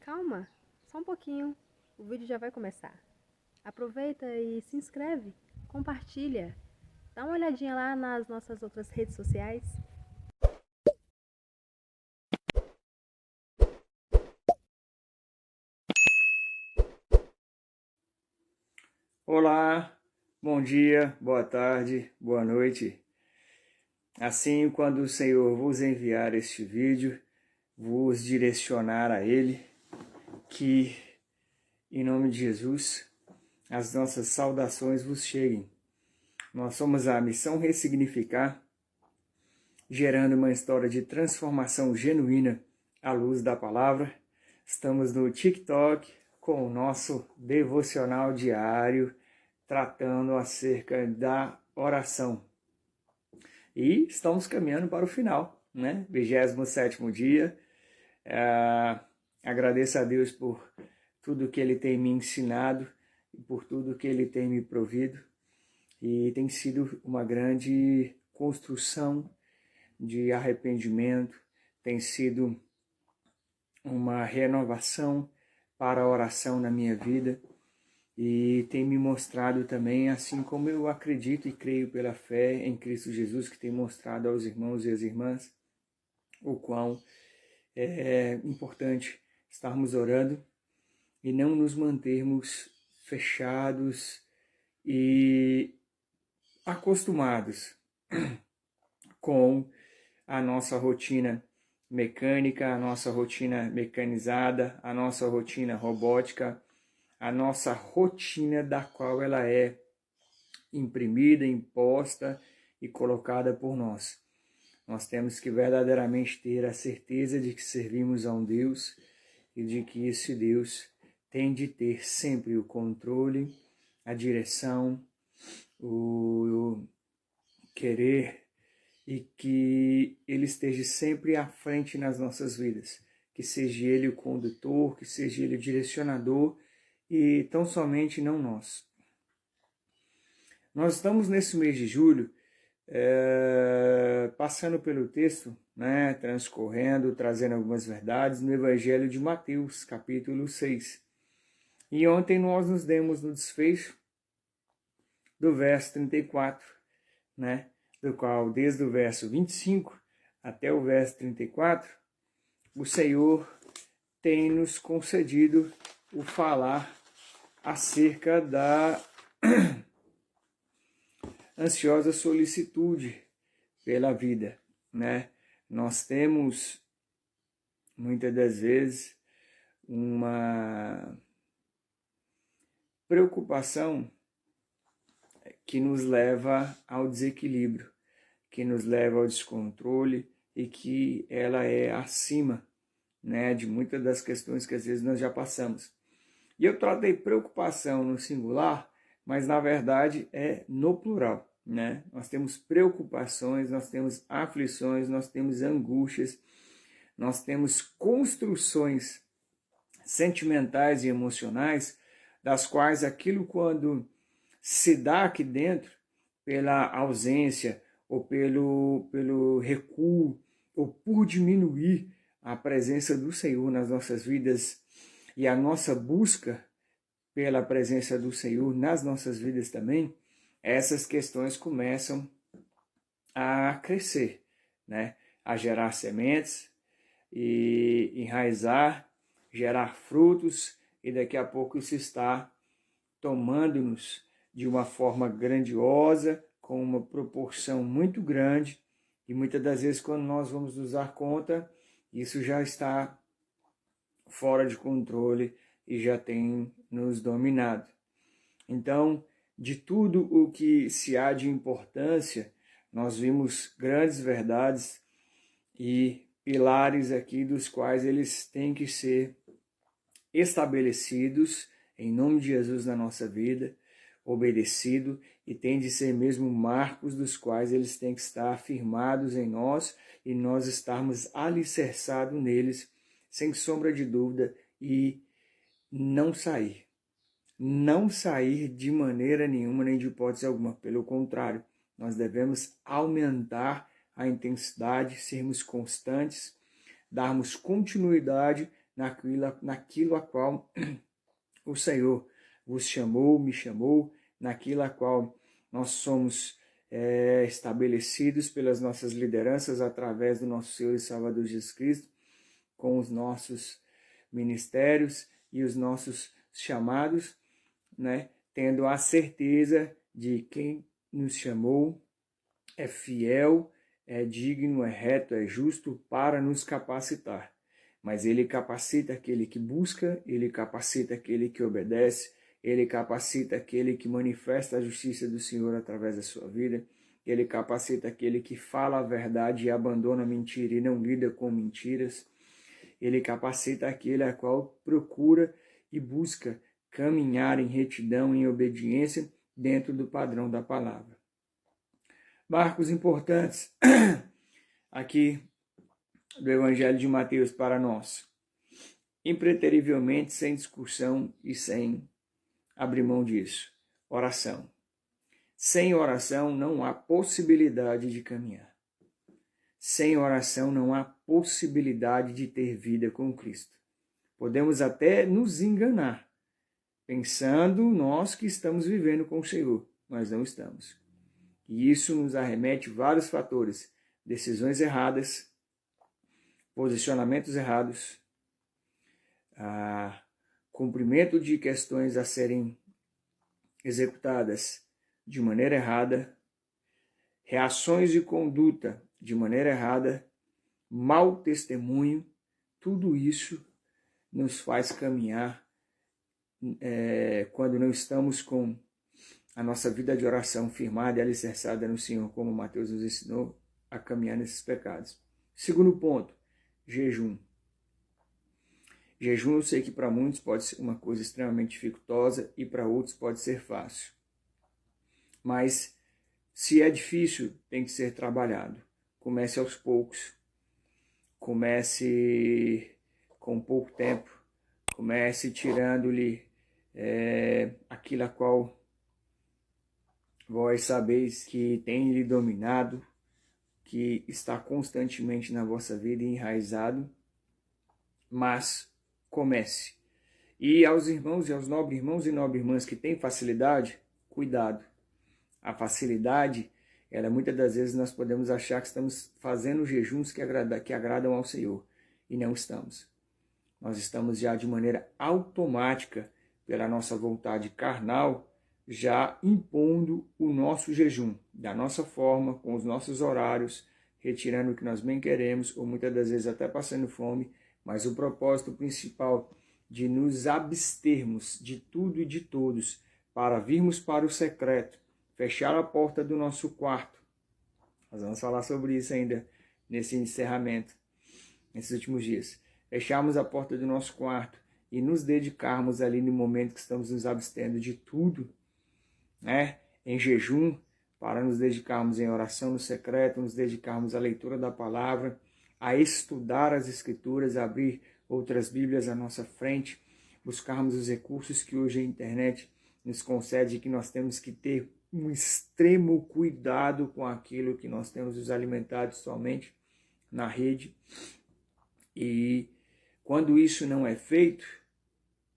Calma, só um pouquinho. O vídeo já vai começar. Aproveita e se inscreve, compartilha. Dá uma olhadinha lá nas nossas outras redes sociais. Olá, bom dia, boa tarde, boa noite. Assim, quando o Senhor vos enviar este vídeo, vos direcionar a Ele, que, em nome de Jesus, as nossas saudações vos cheguem. Nós somos a Missão Ressignificar, gerando uma história de transformação genuína à luz da palavra. Estamos no TikTok com o nosso devocional diário, tratando acerca da oração. E estamos caminhando para o final, né? 27º dia. Agradeço a Deus por tudo que Ele tem me ensinado e por tudo que Ele tem me provido. E tem sido uma grande construção de arrependimento, tem sido uma renovação para a oração na minha vida. E tem me mostrado também, assim como eu acredito e creio pela fé em Cristo Jesus, que tem mostrado aos irmãos e às irmãs o quão é importante estarmos orando e não nos mantermos fechados e acostumados com a nossa rotina mecânica, a nossa rotina mecanizada, a nossa rotina robótica, a nossa rotina da qual ela é imprimida, imposta e colocada por nós. Nós temos que verdadeiramente ter a certeza de que servimos a um Deus e de que esse Deus tem de ter sempre o controle, a direção, o querer e que Ele esteja sempre à frente nas nossas vidas. Que seja Ele o condutor, que seja Ele o direcionador e tão somente não nós. Nós estamos nesse mês de julho, passando pelo texto, né, transcorrendo, trazendo algumas verdades no Evangelho de Mateus, capítulo 6. E ontem nós nos demos no desfecho do verso 34, né, do qual desde o verso 25 até o verso 34, o Senhor tem nos concedido o falar acerca da ansiosa solicitude pela vida, né? Nós temos, muitas das vezes, uma preocupação que nos leva ao desequilíbrio, que nos leva ao descontrole e que ela é acima, né, de muitas das questões que às vezes nós já passamos. E eu tratei preocupação no singular, mas na verdade é no plural, né? Nós temos preocupações, nós temos aflições, nós temos angústias, nós temos construções sentimentais e emocionais, das quais aquilo quando se dá aqui dentro, pela ausência ou pelo recuo, ou por diminuir a presença do Senhor nas nossas vidas e a nossa busca pela presença do Senhor nas nossas vidas também, essas questões começam a crescer, né? A gerar sementes e enraizar, gerar frutos, e daqui a pouco isso está tomando-nos de uma forma grandiosa, com uma proporção muito grande, e muitas das vezes quando nós vamos nos dar conta, isso já está fora de controle e já tem nos dominado. Então, de tudo o que se há de importância, nós vimos grandes verdades e pilares aqui dos quais eles têm que ser estabelecidos em nome de Jesus na nossa vida, obedecido, e tem de ser mesmo marcos dos quais eles têm que estar afirmados em nós e nós estarmos alicerçados neles, sem sombra de dúvida, e não sair. Não sair de maneira nenhuma, nem de hipótese alguma. Pelo contrário, nós devemos aumentar a intensidade, sermos constantes, darmos continuidade naquilo a qual o Senhor vos chamou, me chamou, naquilo a qual nós somos estabelecidos pelas nossas lideranças através do nosso Senhor e Salvador Jesus Cristo, com os nossos ministérios e os nossos chamados, né? Tendo a certeza de quem nos chamou é fiel, é digno, é reto, é justo para nos capacitar. Mas ele capacita aquele que busca, ele capacita aquele que obedece, ele capacita aquele que manifesta a justiça do Senhor através da sua vida, ele capacita aquele que fala a verdade e abandona a mentira e não lida com mentiras, ele capacita aquele a qual procura e busca caminhar em retidão, em obediência, dentro do padrão da palavra. Marcos importantes aqui do Evangelho de Mateus para nós. Impreterivelmente, sem discussão e sem abrir mão disso. Oração. Sem oração não há possibilidade de caminhar. Sem oração não há possibilidade de ter vida com Cristo. Podemos até nos enganar, pensando nós que estamos vivendo com o Senhor, mas não estamos. E isso nos arremete vários fatores: decisões erradas, posicionamentos errados, cumprimento de questões a serem executadas de maneira errada, reações de conduta de maneira errada, mau testemunho. Tudo isso nos faz caminhar quando não estamos com a nossa vida de oração firmada e alicerçada no Senhor, como Mateus nos ensinou a caminhar nesses pecados. Segundo ponto, jejum. Jejum eu sei que para muitos pode ser uma coisa extremamente dificultosa e para outros pode ser fácil. Mas se é difícil, tem que ser trabalhado. Comece aos poucos. Comece com pouco tempo. Comece tirando-lhe aquilo a qual vós sabeis que tem lhe dominado, que está constantemente na vossa vida enraizado, mas comece. E aos irmãos e aos nobres irmãos e nobres irmãs que têm facilidade, cuidado. A facilidade, muitas das vezes nós podemos achar que estamos fazendo jejuns que agradam ao Senhor, e não estamos. Nós estamos já de maneira automática, pela nossa vontade carnal, já impondo o nosso jejum, da nossa forma, com os nossos horários, retirando o que nós bem queremos, ou muitas das vezes até passando fome, mas o propósito principal de nos abstermos de tudo e de todos, para virmos para o secreto, fechar a porta do nosso quarto. Nós vamos falar sobre isso ainda nesse encerramento, nesses últimos dias. Fecharmos a porta do nosso quarto e nos dedicarmos ali no momento que estamos nos abstendo de tudo, em jejum, para nos dedicarmos em oração no secreto, nos dedicarmos à leitura da palavra, a estudar as Escrituras, a abrir outras Bíblias à nossa frente, buscarmos os recursos que hoje a internet nos concede, que nós temos que ter um extremo cuidado com aquilo que nós temos nos alimentado somente na rede. E quando isso não é feito,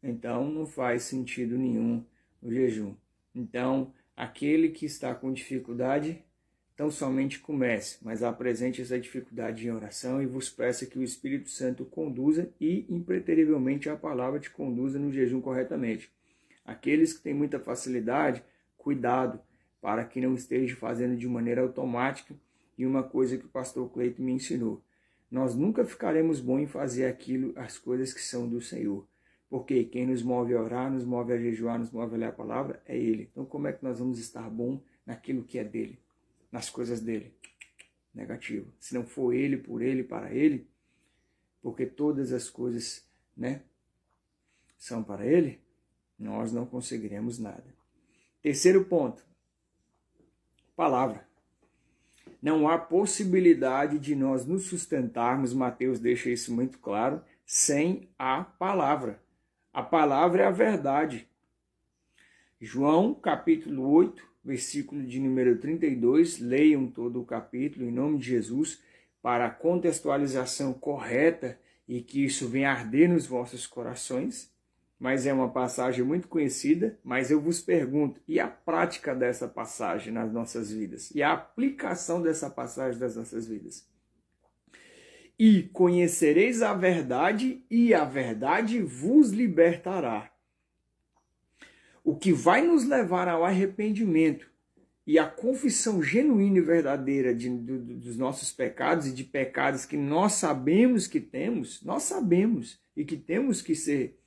então não faz sentido nenhum o jejum. Então, aquele que está com dificuldade, tão somente comece, mas apresente essa dificuldade em oração e vos peça que o Espírito Santo conduza e, impreterivelmente, a palavra te conduza no jejum corretamente. Aqueles que têm muita facilidade, cuidado, para que não esteja fazendo de maneira automática. E uma coisa que o pastor Cleito me ensinou: nós nunca ficaremos bons em fazer as coisas que são do Senhor. Porque quem nos move a orar, nos move a jejuar, nos move a ler a palavra, é Ele. Então como é que nós vamos estar bom naquilo que é dele, nas coisas dele? Negativo. Se não for Ele, por Ele, para Ele, porque todas as coisas, são para Ele, nós não conseguiremos nada. Terceiro ponto, palavra. Não há possibilidade de nós nos sustentarmos, Mateus deixa isso muito claro, sem a palavra. A palavra é a verdade. João, capítulo 8, versículo de número 32, leiam todo o capítulo em nome de Jesus, para a contextualização correta e que isso venha arder nos vossos corações. Mas é uma passagem muito conhecida, mas eu vos pergunto, e a prática dessa passagem nas nossas vidas? E a aplicação dessa passagem nas nossas vidas? E conhecereis a verdade, e a verdade vos libertará. O que vai nos levar ao arrependimento e à confissão genuína e verdadeira dos nossos pecados e de pecados que nós sabemos, e que temos que ser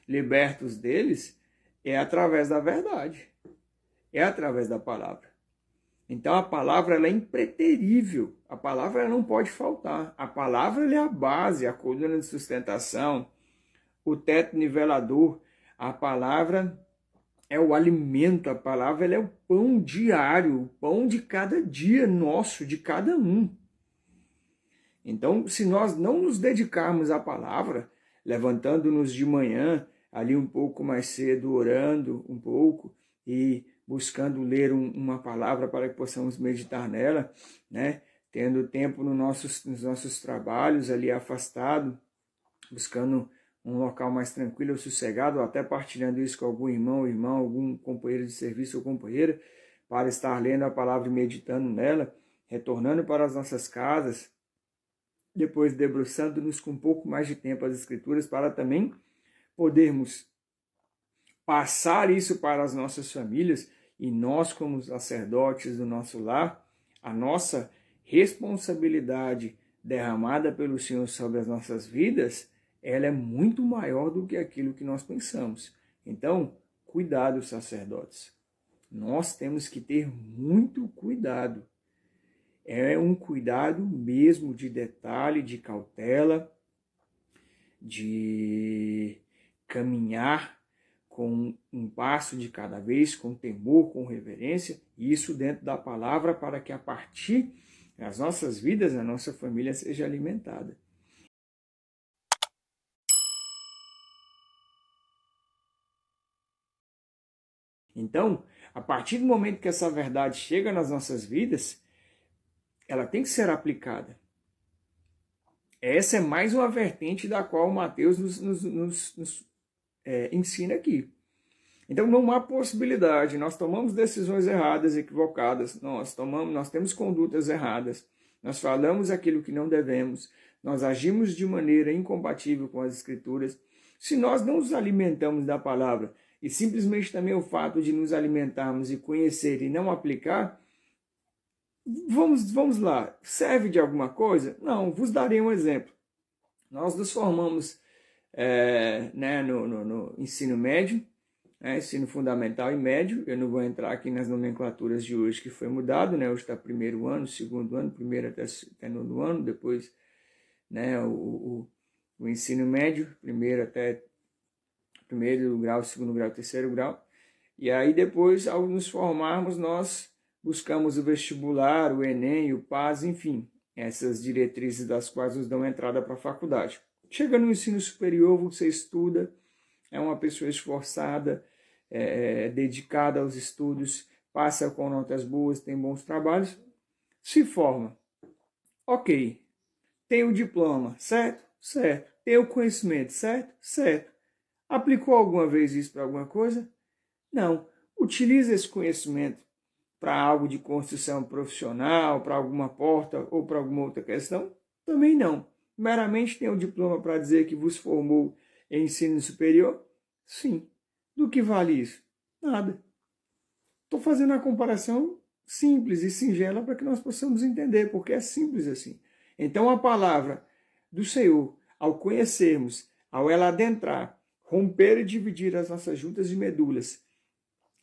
libertos deles, é através da verdade, é através da palavra. Então a palavra ela é impreterível, a palavra ela não pode faltar, a palavra ela é a base, a coluna de sustentação, o teto nivelador, a palavra é o alimento, a palavra ela é o pão diário, o pão de cada dia nosso, de cada um. Então, se nós não nos dedicarmos à palavra, levantando-nos de manhã, ali um pouco mais cedo, orando um pouco e buscando ler uma palavra para que possamos meditar nela, né? Tendo tempo nos nossos trabalhos ali afastado, buscando um local mais tranquilo ou sossegado, ou até partilhando isso com algum irmão, algum companheiro de serviço ou companheira, para estar lendo a palavra e meditando nela, retornando para as nossas casas, depois debruçando-nos com um pouco mais de tempo às Escrituras, para também podermos passar isso para as nossas famílias, e nós, como sacerdotes do nosso lar, a nossa responsabilidade derramada pelo Senhor sobre as nossas vidas, ela é muito maior do que aquilo que nós pensamos. Então, cuidado, sacerdotes. Nós temos que ter muito cuidado. É um cuidado mesmo de detalhe, de cautela, de caminhar com um passo de cada vez, com temor, com reverência, e isso dentro da palavra, para que a partir das nossas vidas, a nossa família seja alimentada. Então, a partir do momento que essa verdade chega nas nossas vidas, ela tem que ser aplicada. Essa é mais uma vertente da qual Mateus nos ensina aqui. Então não há possibilidade, nós tomamos decisões erradas, equivocadas, nós temos condutas erradas, nós falamos aquilo que não devemos, nós agimos de maneira incompatível com as Escrituras. Se nós não nos alimentamos da palavra, e simplesmente também o fato de nos alimentarmos e conhecer e não aplicar, vamos lá, serve de alguma coisa? Não, vos darei um exemplo. Nós nos formamos no ensino médio, ensino fundamental e médio. Eu não vou entrar aqui nas nomenclaturas de hoje, que foi mudado, né? Hoje está primeiro ano, segundo ano, primeiro até nono ano, depois o ensino médio, primeiro até primeiro grau, segundo grau, terceiro grau. E aí depois, ao nos formarmos, nós buscamos o vestibular, o Enem, o PAS, enfim, essas diretrizes das quais nos dão entrada para a faculdade. Chega no ensino superior, você estuda, é uma pessoa esforçada, dedicada aos estudos, passa com notas boas, tem bons trabalhos, se forma. Ok, tem o diploma, certo? Certo. Tem o conhecimento, certo? Certo. Aplicou alguma vez isso para alguma coisa? Não. Utiliza esse conhecimento para algo de construção profissional, para alguma porta ou para alguma outra questão? Também não. Meramente tem o diploma para dizer que vos formou em ensino superior? Sim. Do que vale isso? Nada. Estou fazendo a comparação simples e singela para que nós possamos entender, porque é simples assim. Então a palavra do Senhor, ao conhecermos, ao ela adentrar, romper e dividir as nossas juntas e medulas,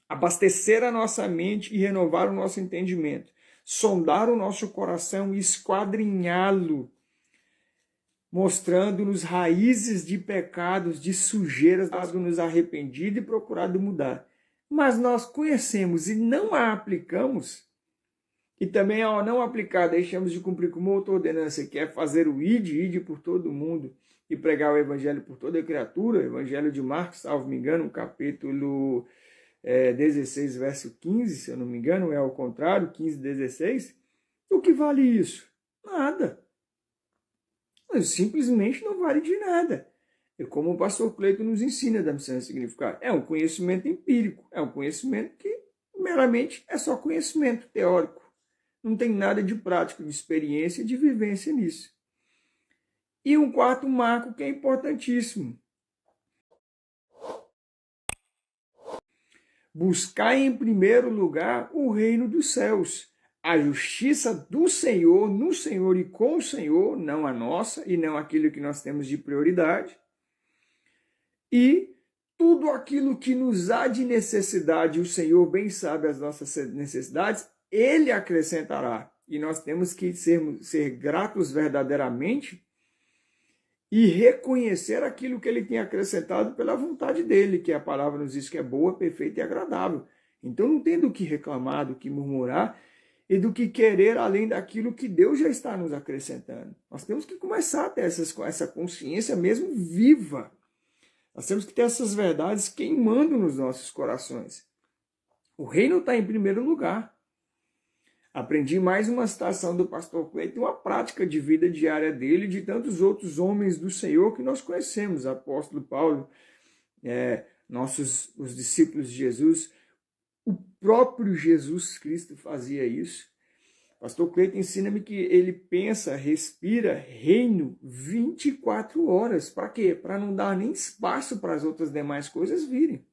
abastecer a nossa mente e renovar o nosso entendimento, sondar o nosso coração e esquadrinhá-lo, mostrando-nos raízes de pecados, de sujeiras, nos arrependido e procurado mudar. Mas nós conhecemos e não a aplicamos, e também ao não aplicar, deixamos de cumprir com uma outra ordenança, que é fazer o ide por todo mundo e pregar o evangelho por toda criatura, evangelho de Marcos, salvo me engano, capítulo 16, verso 15, se eu não me engano, é ao contrário, 15, 16. O que vale isso? Nada. simplesmente não vale de nada. É como o pastor Cleiton nos ensina da missão significado. É um conhecimento empírico, é um conhecimento que meramente é só conhecimento teórico. Não tem nada de prático, de experiência, de vivência nisso. E um quarto marco que é importantíssimo. Buscar em primeiro lugar o reino dos céus. A justiça do Senhor, no Senhor e com o Senhor, não a nossa e não aquilo que nós temos de prioridade. E tudo aquilo que nos há de necessidade, o Senhor bem sabe as nossas necessidades, Ele acrescentará. E nós temos que ser gratos verdadeiramente e reconhecer aquilo que Ele tem acrescentado pela vontade dEle, que a palavra nos diz que é boa, perfeita e agradável. Então não tem do que reclamar, do que murmurar e do que querer além daquilo que Deus já está nos acrescentando. Nós temos que começar a ter essa consciência mesmo viva. Nós temos que ter essas verdades queimando nos nossos corações. O reino está em primeiro lugar. Aprendi mais uma citação do pastor Cleiton, uma prática de vida diária dele e de tantos outros homens do Senhor que nós conhecemos. Apóstolo Paulo, os discípulos de Jesus, o próprio Jesus Cristo fazia isso. Pastor Cleiton ensina-me que ele pensa, respira reino 24 horas. Para quê? Para não dar nem espaço para as outras demais coisas virem.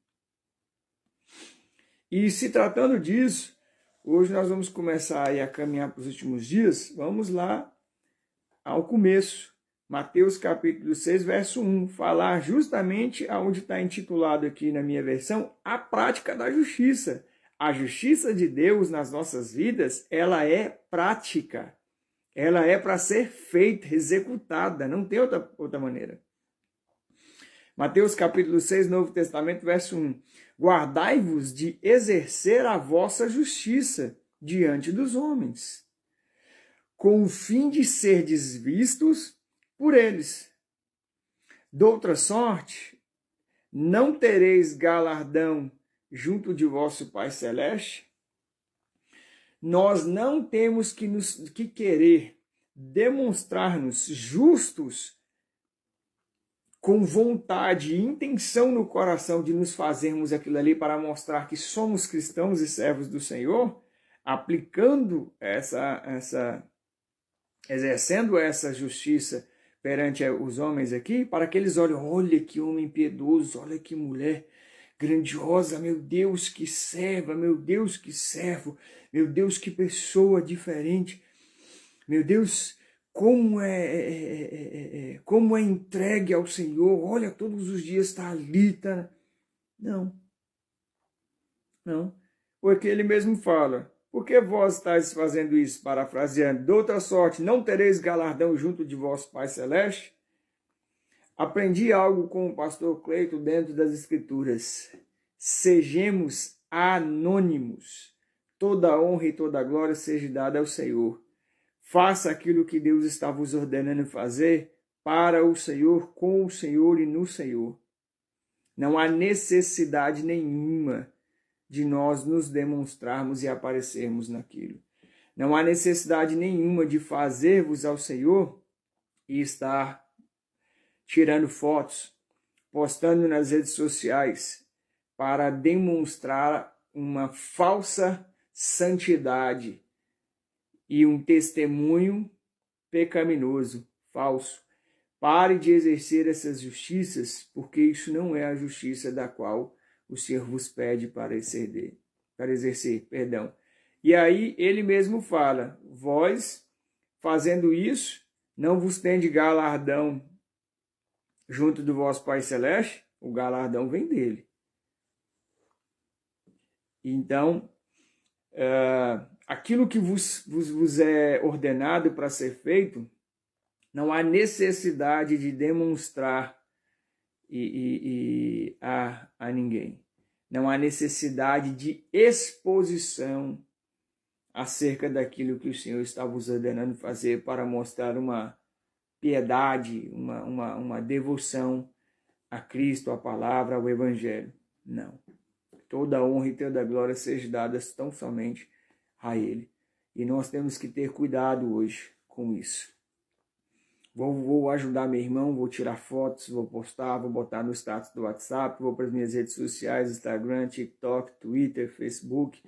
E se tratando disso, hoje nós vamos começar a caminhar para os últimos dias. Vamos lá ao começo. Mateus capítulo 6, verso 1. Falar justamente aonde está intitulado aqui na minha versão, a prática da justiça. A justiça de Deus nas nossas vidas, ela é prática. Ela é para ser feita, executada. Não tem outra maneira. Mateus capítulo 6, Novo Testamento, verso 1. Guardai-vos de exercer a vossa justiça diante dos homens, com o fim de serdes vistos por eles. Doutra sorte, não tereis galardão junto de vosso Pai Celeste. Nós não temos que querer demonstrar-nos justos com vontade e intenção no coração de nos fazermos aquilo ali para mostrar que somos cristãos e servos do Senhor, aplicando exercendo essa justiça perante os homens aqui, para que eles olhem, olha que homem piedoso, olha que mulher grandiosa, meu Deus, que serva, meu Deus, que servo, meu Deus, que pessoa diferente, meu Deus, como é entregue ao Senhor, olha, todos os dias está ali, tá? Não, porque ele mesmo fala, por que vós estáis fazendo isso, parafraseando, de outra sorte, não tereis galardão junto de vosso Pai Celeste? Aprendi algo com o pastor Cleiton dentro das Escrituras. Sejamos anônimos. Toda honra e toda glória seja dada ao Senhor. Faça aquilo que Deus está vos ordenando fazer para o Senhor, com o Senhor e no Senhor. Não há necessidade nenhuma de nós nos demonstrarmos e aparecermos naquilo. Não há necessidade nenhuma de fazer-vos ao Senhor e estar tirando fotos, postando nas redes sociais para demonstrar uma falsa santidade e um testemunho pecaminoso, falso. Pare de exercer essas justiças, porque isso não é a justiça da qual o Senhor vos pede para exercer. E aí ele mesmo fala, vós, fazendo isso, não vos tende galardão junto do vosso Pai Celeste, o galardão vem dele. Então, aquilo que vos é ordenado para ser feito, não há necessidade de demonstrar a ninguém. Não há necessidade de exposição acerca daquilo que o Senhor está vos ordenando fazer para mostrar uma piedade, uma devoção a Cristo, a palavra, ao Evangelho. Não. Toda honra e toda glória sejam dadas tão somente a Ele. E nós temos que ter cuidado hoje com isso. Vou ajudar meu irmão, vou tirar fotos, vou postar, vou botar no status do WhatsApp, vou para as minhas redes sociais, Instagram, TikTok, Twitter, Facebook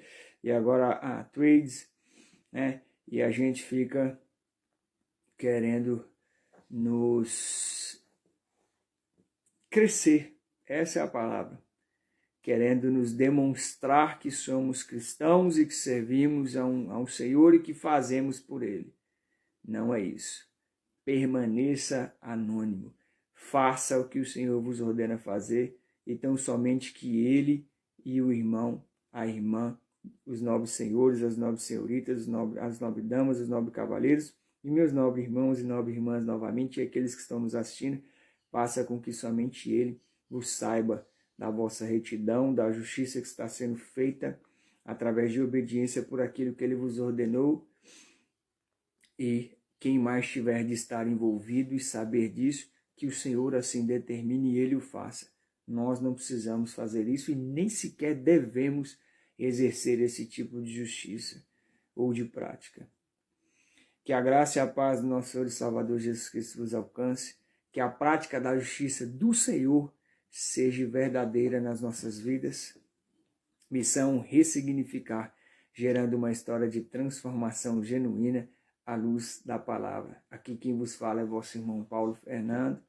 e agora a Threads, né? E a gente fica querendo nos crescer, essa é a palavra, querendo nos demonstrar que somos cristãos e que servimos a um Senhor e que fazemos por Ele. Não é isso. Permaneça anônimo. Faça o que o Senhor vos ordena fazer, e tão somente que Ele e o irmão, a irmã, os nobres senhores, as nobres senhoritas, as nobres damas, os nobres cavaleiros, e meus nobres irmãos e nobres irmãs novamente, e aqueles que estão nos assistindo, faça com que somente Ele vos saiba da vossa retidão, da justiça que está sendo feita através de obediência por aquilo que Ele vos ordenou, e quem mais tiver de estar envolvido e saber disso, que o Senhor assim determine e Ele o faça. Nós não precisamos fazer isso e nem sequer devemos exercer esse tipo de justiça ou de prática. Que a graça e a paz do nosso Senhor e Salvador Jesus Cristo vos alcance, que a prática da justiça do Senhor seja verdadeira nas nossas vidas. Missão ressignificar, gerando uma história de transformação genuína à luz da palavra. Aqui quem vos fala é vosso irmão Paulo Fernando.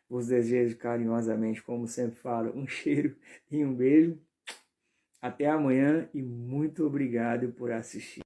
Vos desejo carinhosamente, como sempre falo, um cheiro e um beijo. Até amanhã e muito obrigado por assistir.